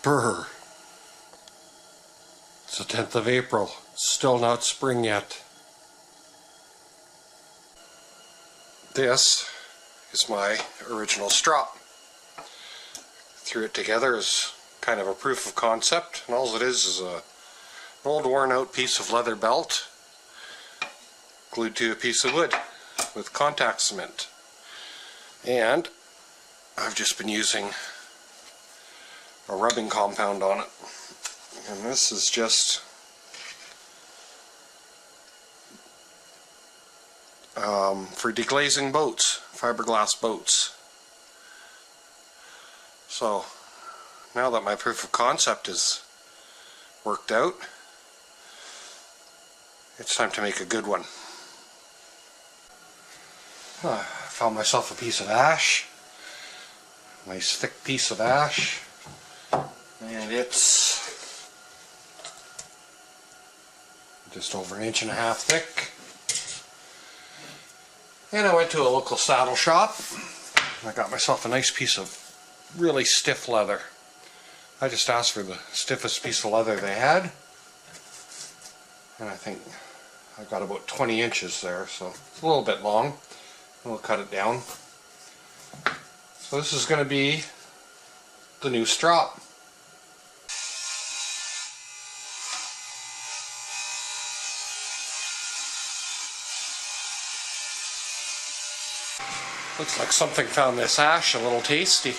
Brr. It's the 10th of April. Still not spring yet. This is my original strop. Threw it together as kind of a proof of concept, and all it is an old worn out piece of leather belt glued to a piece of wood with contact cement. And I've just been using a rubbing compound on it. And this is just for deglazing boats, fiberglass boats. So now that my proof of concept is worked out, it's time to make a good one. I found myself a piece of ash, nice thick piece of ash, and it's just over 1.5 inches thick. And I went to a local saddle shop and I got myself a nice piece of really stiff leather. I just asked for the stiffest piece of leather they had, and I think I got about 20 inches there, so it's a little bit long. We'll cut it down. So this is going to be the new strop. Looks like something found this ash a little tasty.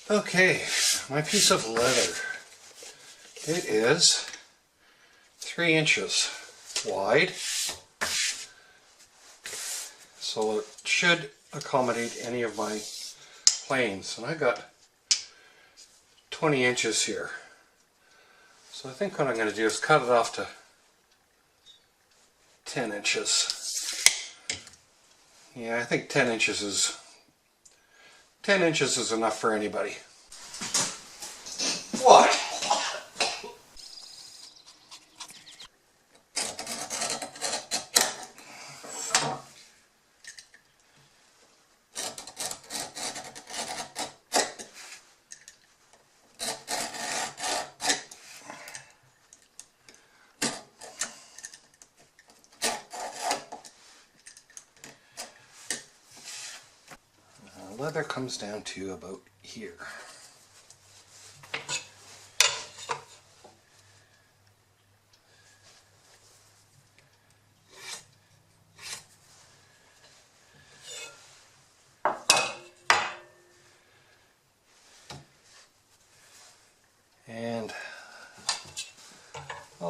Okay, my piece of leather. It is 3 inches wide, so it should accommodate any of my planes. And I got 20 inches here. So I think what I'm going to do is cut it off to 10 inches. Yeah, I think 10 inches is enough for anybody. What? Leather comes down to about here.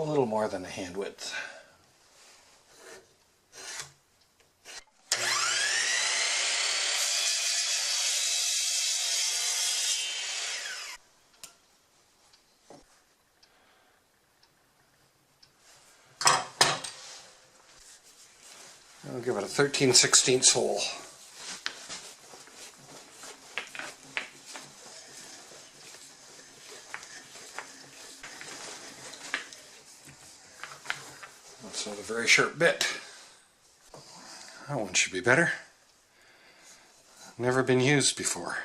little more than a hand width. I'll give it a 13/16 hole. That's not a very sharp bit. That one should be better. Never been used before.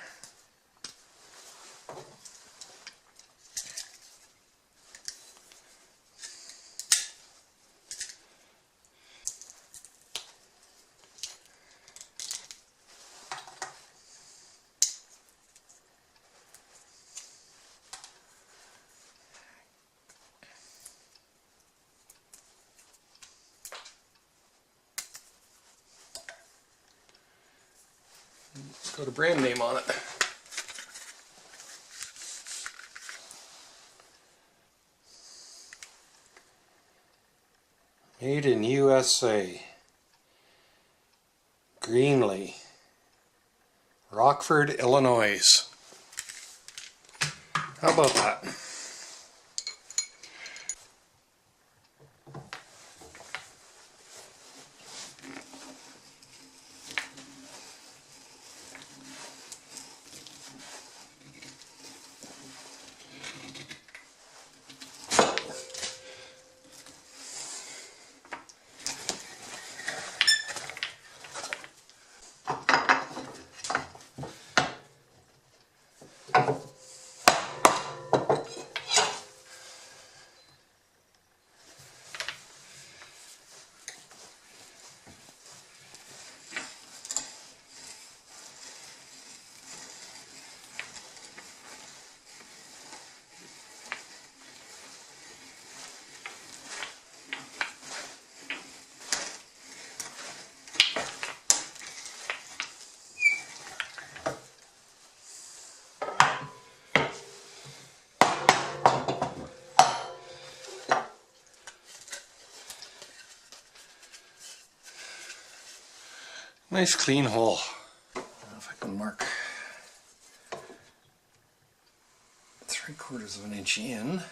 Let's go to brand name on it. Made in USA. Greenlee. Rockford, Illinois. How about that? Nice clean hole. I don't know if I can mark 3/4 of an inch in.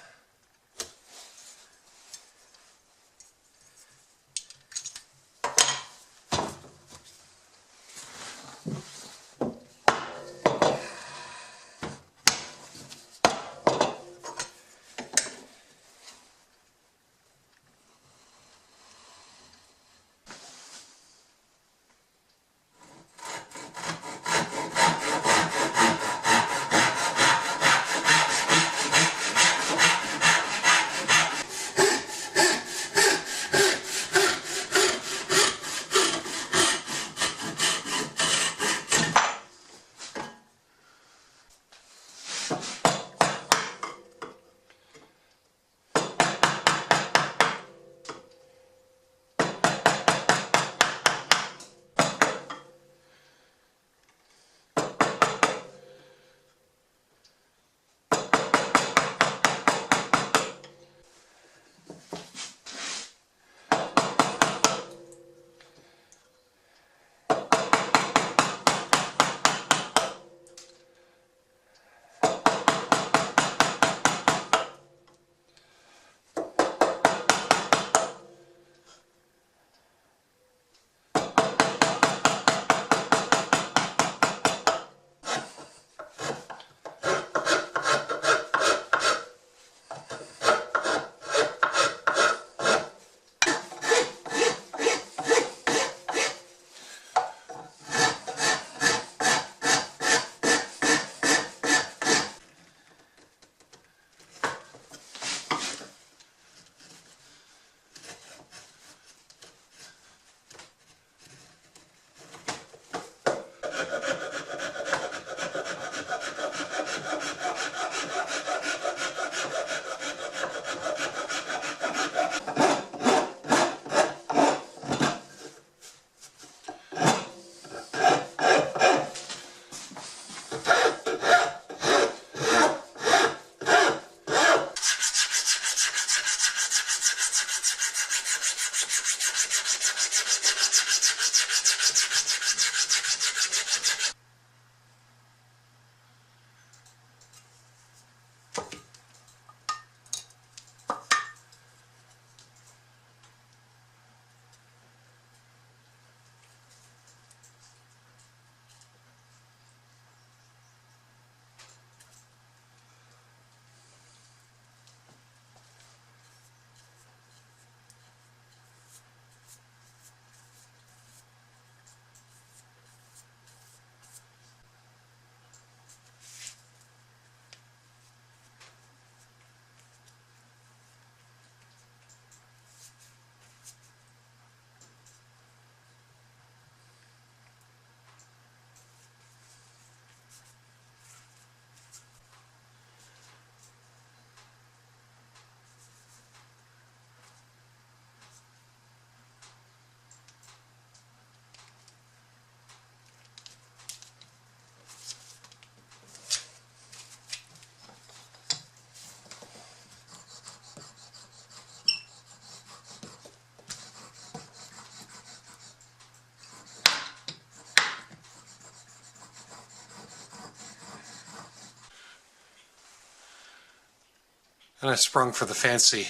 And I sprung for the fancy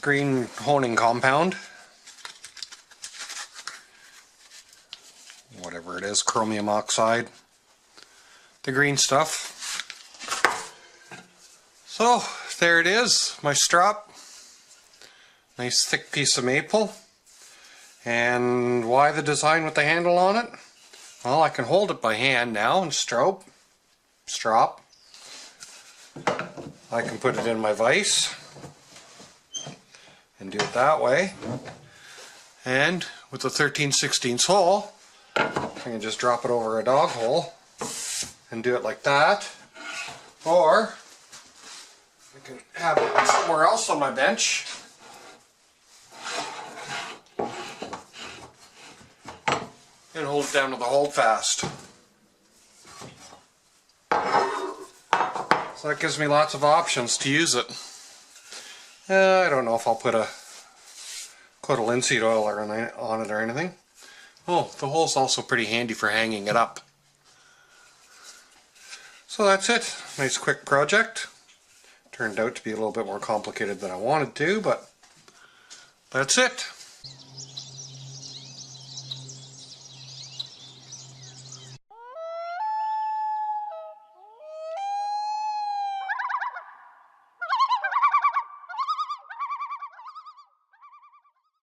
green honing compound. Whatever it is, chromium oxide. The green stuff. So, there it is, my strop. Nice thick piece of maple. And why the design with the handle on it? Well, I can hold it by hand now and strop. I can put it in my vise and do it that way. And with the 13/16 hole, I can just drop it over a dog hole and do it like that. Or I can have it somewhere else on my bench. And hold it down to the holdfast. So that gives me lots of options to use it. I don't know if I'll put a coat of linseed oil on it or anything. Oh, the hole's also pretty handy for hanging it up. So that's it. Nice quick project. Turned out to be a little bit more complicated than I wanted to, but that's it.